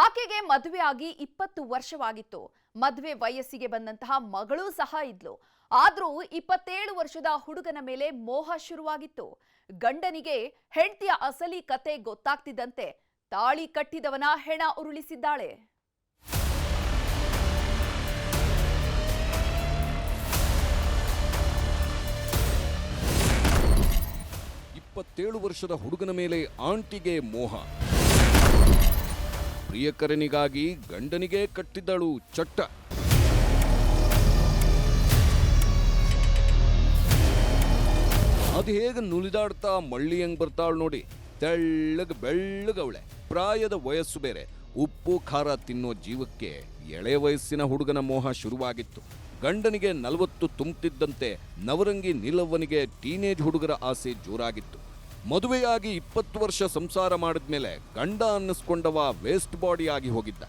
ಆಕೆಗೆ ಮದುವೆ ಆಗಿ 20 ವರ್ಷವಾಗಿತ್ತು. ಮದುವೆ ವಯಸ್ಸಿಗೆ ಬಂದಂತಹ ಮಗಳೂ ಸಹ ಇದ್ಲು. ಆದ್ರೂ 27 ವರ್ಷದ ಹುಡುಗನ ಮೇಲೆ ಮೋಹ ಶುರುವಾಗಿತ್ತು. ಗಂಡನಿಗೆ ಹೆಂಡತಿಯ ಅಸಲಿ ಕತೆ ಗೊತ್ತಾಗ್ತಿದ್ದಂತೆ ತಾಳಿ ಕಟ್ಟಿದವನ ಹೆಣ ಉರುಳಿಸಿದ್ದಾಳೆ. 27 ವರ್ಷದ ಹುಡುಗನ ಮೇಲೆ ಆಂಟಿಗೆ ಮೋಹ. ಪ್ರಿಯಕರನಿಗಾಗಿ ಗಂಡನಿಗೆ ಕಟ್ಟಿದಳು ಚಟ್ಟ. ಅದು ಹೇಗೆ ನುಲಿದಾಡ್ತಾ ಮಳ್ಳಿ ಹೆಂಗ್ ಬರ್ತಾಳು ನೋಡಿ. ತೆಳ್ಳಗ ಬೆಳ್ಳಗವಳೆ, ಪ್ರಾಯದ ವಯಸ್ಸು ಬೇರೆ. ಉಪ್ಪು ಖಾರ ತಿನ್ನೋ ಜೀವಕ್ಕೆ ಎಳೆ ವಯಸ್ಸಿನ ಹುಡುಗನ ಮೋಹ ಶುರುವಾಗಿತ್ತು. ಗಂಡನಿಗೆ 40 ತುಂಬುತ್ತಿದ್ದಂತೆ ನವರಂಗಿ ನಿಲವ್ವನಿಗೆ ಟೀನೇಜ್ ಹುಡುಗರ ಆಸೆ ಜೋರಾಗಿತ್ತು. ಮದುವೆಯಾಗಿ 20 ವರ್ಷ ಸಂಸಾರ ಮಾಡಿದ್ಮೇಲೆ ಗಂಡ ಅನ್ನಿಸ್ಕೊಂಡವ ವೇಸ್ಟ್ ಬಾಡಿ ಆಗಿ ಹೋಗಿದ್ದ.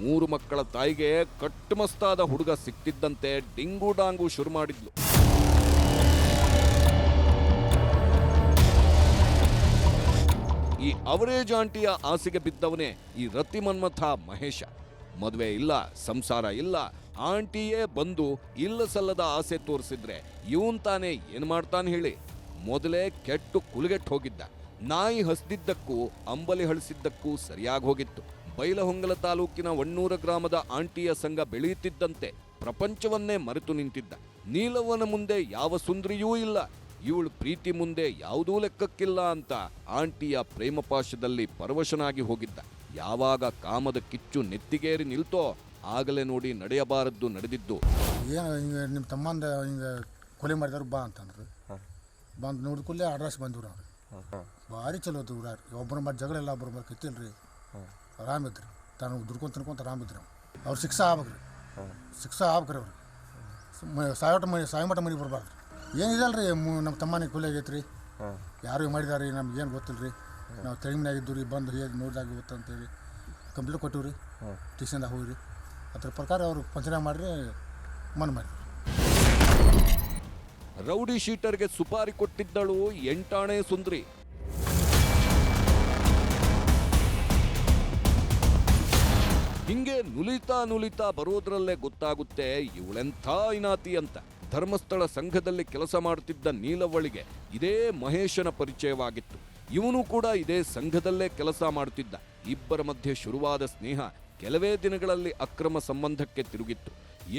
3 ಮಕ್ಕಳ ತಾಯಿಗೆ ಕಟ್ಟುಮಸ್ತಾದ ಹುಡುಗ ಸಿಕ್ತಿದ್ದಂತೆ ಡಿಂಗು ಡಾಂಗು ಶುರು ಮಾಡಿದ್ಲು. ಈ ಅವರೇಜ್ ಆಂಟಿಯ ಆಸೆಗೆ ಬಿದ್ದವನೇ ಈ ರತಿ ಮನ್ಮಥ ಮಹೇಶ. ಮದುವೆ ಇಲ್ಲ, ಸಂಸಾರ ಇಲ್ಲ, ಆಂಟಿಯೇ ಬಂದು ಇಲ್ಲ ಸಲ್ಲದ ಆಸೆ ತೋರಿಸಿದ್ರೆ ಇವನ್ ತಾನೇ ಏನ್ ಮಾಡ್ತಾನೆ ಹೇಳಿ. ಮೊದಲೇ ಕೆಟ್ಟು ಕುಲಗೆಟ್ಟು ಹೋಗಿದ್ದ. ನಾಯಿ ಹಸ್ದಿದ್ದಕ್ಕೂ ಅಂಬಲಿ ಹಳಿಸಿದ್ದಕ್ಕೂ ಸರಿಯಾಗಿ ಹೋಗಿತ್ತು. ಬೈಲಹೊಂಗಲ ತಾಲೂಕಿನ ವಣ್ಣೂರ ಗ್ರಾಮದ ಆಂಟಿಯ ಸಂಘ ಬೆಳೆಯುತ್ತಿದ್ದಂತೆ ಪ್ರಪಂಚವನ್ನೇ ಮರೆತು ನಿಂತಿದ್ದ. ನೀಲವ್ವನ ಮುಂದೆ ಯಾವ ಸುಂದರಿಯೂ ಇಲ್ಲ, ಇವಳು ಪ್ರೀತಿ ಮುಂದೆ ಯಾವುದೂ ಲೆಕ್ಕಕ್ಕಿಲ್ಲ ಅಂತ ಆಂಟಿಯ ಪ್ರೇಮಪಾಶದಲ್ಲಿ ಪರವಶನಾಗಿ ಹೋಗಿದ್ದ. ಯಾವಾಗ ಕಾಮದ ಕಿಚ್ಚು ನೆತ್ತಿಗೇರಿ ನಿಲ್ತೋ ಆಗಲೇ ನೋಡಿ ನಡೆಯಬಾರದ್ದು ನಡೆದಿದ್ದು. ಏನು ಹಿಂಗೆ ನಿಮ್ಮ ತಮ್ಮಂದ ಹಿಂಗೆ ಕೊಲೆ ಮಾಡಿದವ್ರು ಬಾ ಅಂತಂದ್ರು. ಬಂದು ನೋಡಿದ ಕೂಡಲೇ ಅಡ್ರೆಸ್ ಬಂದಿವ್ರು ಅವ್ರು. ಭಾರಿ ಚಲೋ ಹೋದ್ರು ಊರಾರು. ಒಬ್ಬರ ಮಾಡಿ ಜಗಳ ಎಲ್ಲ ಒಬ್ಬರ ಮಾಡಿ ಕತ್ತಿಲ್ರಿ. ಆರಾಮಿದ್ರಿ, ತಾನು ದುಡ್ಕೊಂಡು ತಿನ್ಕೊಂತ ಆರಾಮಿದ್ರಿ. ಅವ್ರು ಶಿಕ್ಷೆ ಆಗ್ಬೇಕ್ರಿ, ಶಿಕ್ಷೆ ಆಗ್ಬೇಕ್ರಿ. ಅವ್ರು ಸಾಯಮಠ ಮನೆ ಬರಬಾರ್ದು. ಏನಿದಲ್ಲ ರೀ, ನಮ್ಮ ತಮ್ಮನಿಗೆ ಕೊಲೆ ಆಗೈತೆ ರೀ, ಯಾರು ಮಾಡಿದಾರೆ ರೀ, ನಮ್ಗೇನು ಗೊತ್ತಿಲ್ಲ ರೀ. ನಾವು ತೆಳಿಮನಾಗಿದ್ದು ರೀ, ಬಂದು ಹೇಗೆ ನೋಡಿದಾಗ ಗೊತ್ತಂತೇಳಿ ಕಂಪ್ಲೇಂಟ್ ಕೊಟ್ಟಿವಿ ರೀ. ಸ್ಟೇಷನ್ದಾಗ ಹೋಗಿ ರೀ, ಅದ್ರ ಪ್ರಕಾರ ಅವರು ಪಂಚನಾಮ ಮಾಡಿರಿ, ಮಣ್ಣು ಮಾಡಿರಿ. ರೌಡಿ ಶೀಟರ್ಗೆ ಸುಪಾರಿ ಕೊಟ್ಟಿದ್ದಳು 8 ಆಣೆ ಸುಂದ್ರಿ. ಹಿಂಗೆ ನುಲಿತಾ ಬರೋದ್ರಲ್ಲೇ ಗೊತ್ತಾಗುತ್ತೆ ಇವಳೆಂಥ ಇನಾತಿ ಅಂತ. ಧರ್ಮಸ್ಥಳ ಸಂಘದಲ್ಲಿ ಕೆಲಸ ಮಾಡುತ್ತಿದ್ದ ನೀಲವ್ವಳಿಗೆ ಇದೇ ಮಹೇಶನ ಪರಿಚಯವಾಗಿತ್ತು. ಇವನು ಕೂಡ ಇದೇ ಸಂಘದಲ್ಲೇ ಕೆಲಸ ಮಾಡುತ್ತಿದ್ದ. ಇಬ್ಬರ ಮಧ್ಯೆ ಶುರುವಾದ ಸ್ನೇಹ ಕೆಲವೇ ದಿನಗಳಲ್ಲಿ ಅಕ್ರಮ ಸಂಬಂಧಕ್ಕೆ ತಿರುಗಿತ್ತು.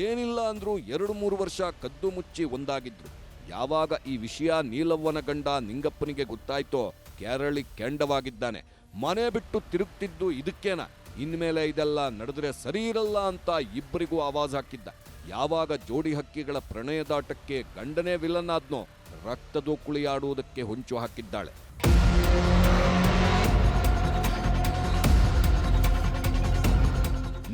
ಏನಿಲ್ಲ ಅಂದ್ರೂ 2-3 ವರ್ಷ ಕದ್ದು ಮುಚ್ಚಿ ಒಂದಾಗಿದ್ರು. ಯಾವಾಗ ಈ ವಿಷಯ ನೀಲವ್ವನ ಗಂಡ ನಿಂಗಪ್ಪನಿಗೆ ಗೊತ್ತಾಯ್ತೋ ಕೆರಳಿ ಕೆಂಡವಾಗಿದ್ದಾನೆ. ಮನೆ ಬಿಟ್ಟು ತಿರುಗ್ತಿದ್ದು ಇದಕ್ಕೇನ, ಇನ್ಮೇಲೆ ಇದೆಲ್ಲ ನಡೆದ್ರೆ ಸರಿ ಇರಲ್ಲ ಅಂತ ಇಬ್ಬರಿಗೂ ಆವಾಜ್ ಹಾಕಿದ್ದ. ಯಾವಾಗ ಜೋಡಿ ಹಕ್ಕಿಗಳ ಪ್ರಣಯದಾಟಕ್ಕೆ ಗಂಡನೇ ವಿಲನ್ ಆದ್ನೋ ರಕ್ತದೋ ಕುಳಿಯಾಡುವುದಕ್ಕೆ ಹೊಂಚು ಹಾಕಿದ್ದಾಳೆ.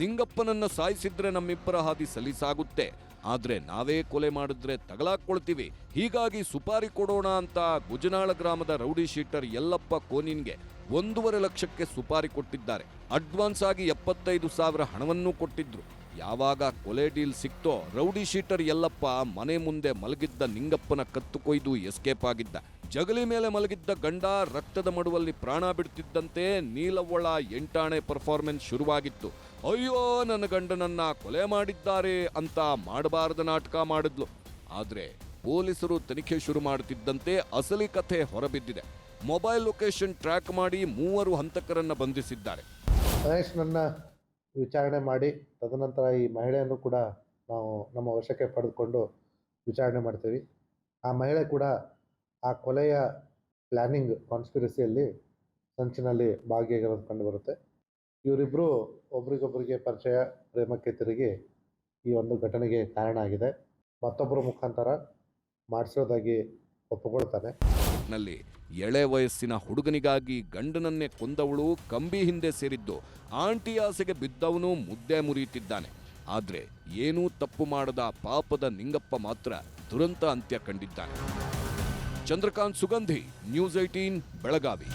ನಿಂಗಪ್ಪನನ್ನ ಸಾಯಿಸಿದ್ರೆ ನಮ್ಮಿಬ್ಬರ ಹಾದಿ ಸಲೀಸಾಗುತ್ತೆ, ಆದ್ರೆ ನಾವೇ ಕೊಲೆ ಮಾಡಿದ್ರೆ ತಗಲಾಕೊಳ್ತೀವಿ. ಹೀಗಾಗಿ ಸುಪಾರಿ ಕೊಡೋಣ ಅಂತ ಗುಜನಾಳ ಗ್ರಾಮದ ರೌಡಿ ಶೀಟರ್ ಯಲ್ಲಪ್ಪ ಕೋನಿನ್ಗೆ 1.5 ಲಕ್ಷಕ್ಕೆ ಸುಪಾರಿ ಕೊಟ್ಟಿದ್ದಾರೆ. ಅಡ್ವಾನ್ಸ್ ಆಗಿ 75,000 ಹಣವನ್ನೂ ಕೊಟ್ಟಿದ್ರು. ಯಾವಾಗ ಕೊಲೆ ಡೀಲ್ ಸಿಕ್ತೋ ರೌಡಿ ಶೀಟರ್ ಯಲ್ಲಪ್ಪ ಮನೆ ಮುಂದೆ ಮಲಗಿದ್ದ ನಿಂಗಪ್ಪನ ಕತ್ತು ಕೊಯ್ದು ಎಸ್ಕೇಪ್ ಆಗಿದ್ದ. ಜಗಲಿ ಮೇಲೆ ಮಲಗಿದ್ದ ಗಂಡ ರಕ್ತದ ಮಡುವಲ್ಲಿ ಪ್ರಾಣ ಬಿಡ್ತಿದ್ದಂತೆ ನೀಲವ್ವಳ 8 ಆಣೆ ಪರ್ಫಾರ್ಮೆನ್ಸ್ ಶುರುವಾಗಿತ್ತು. ಅಯ್ಯೋ, ನನ್ನ ಗಂಡನನ್ನ ಕೊಲೆ ಮಾಡಿದ್ದಾರೆ ಅಂತ ಮಾಡಬಾರದ ನಾಟಕ ಮಾಡಿದ್ಲು. ಆದ್ರೆ ಪೊಲೀಸರು ತನಿಖೆ ಶುರು ಮಾಡುತ್ತಿದ್ದಂತೆ ಅಸಲಿ ಕಥೆ ಹೊರಬಿದ್ದಿದೆ. ಮೊಬೈಲ್ ಲೊಕೇಶನ್ ಟ್ರ್ಯಾಕ್ ಮಾಡಿ 3 ಹಂತಕರನ್ನ ಬಂಧಿಸಿದ್ದಾರೆ. ಮಹೇಶ್ನನ್ನ ವಿಚಾರಣೆ ಮಾಡಿ ತದನಂತರ ಈ ಮಹಿಳೆಯನ್ನು ಕೂಡ ನಾವು ನಮ್ಮ ವಶಕ್ಕೆ ಪಡೆದುಕೊಂಡು ವಿಚಾರಣೆ ಮಾಡ್ತೀವಿ. ಆ ಮಹಿಳೆ ಕೂಡ ಆ ಕೊಲೆಯ ಪ್ಲ್ಯಾನಿಂಗ್ ಕಾನ್ಸ್ಪಿರಸಿಯಲ್ಲಿ ಸಂಚಿನಲ್ಲಿ ಭಾಗಿಯಾಗಿರೋದು ಕಂಡು ಬರುತ್ತೆ. ಇವರಿಬ್ಬರು ಒಬ್ರಿಗೊಬ್ಬರಿಗೆ ಪರಿಚಯ, ಪ್ರೇಮಕ್ಕೆ ತಿರುಗಿ ಈ ಒಂದು ಘಟನೆಗೆ ಕಾರಣ ಆಗಿದೆ. ಮತ್ತೊಬ್ಬರ ಮುಖಾಂತರ ಮಾಡಿಸೋದಾಗಿ ಒಪ್ಪಿಕೊಳ್ತಾನೆ. ನಲ್ಲಿ ಎಳೆ ವಯಸ್ಸಿನ ಹುಡುಗನಿಗಾಗಿ ಗಂಡನನ್ನೇ ಕೊಂದವಳು ಕಂಬಿ ಹಿಂದೆ ಸೇರಿದ್ದು ಆಂಟಿ ಆಸೆಗೆ ಬಿದ್ದವನು ಮುದ್ದೆ ಮುರಿಯುತ್ತಿದ್ದಾನೆ. ಆದ್ರೆ ಏನೂ ತಪ್ಪು ಮಾಡದ ಪಾಪದ ನಿಂಗಪ್ಪ ಮಾತ್ರ ದುರಂತ ಅಂತ್ಯ ಕಂಡಿದ್ದಾನೆ. ಚಂದ್ರಕಾಂತ್ ಸುಗಂಧಿ, ನ್ಯೂಸ್ 18 ಬೆಳಗಾವಿ.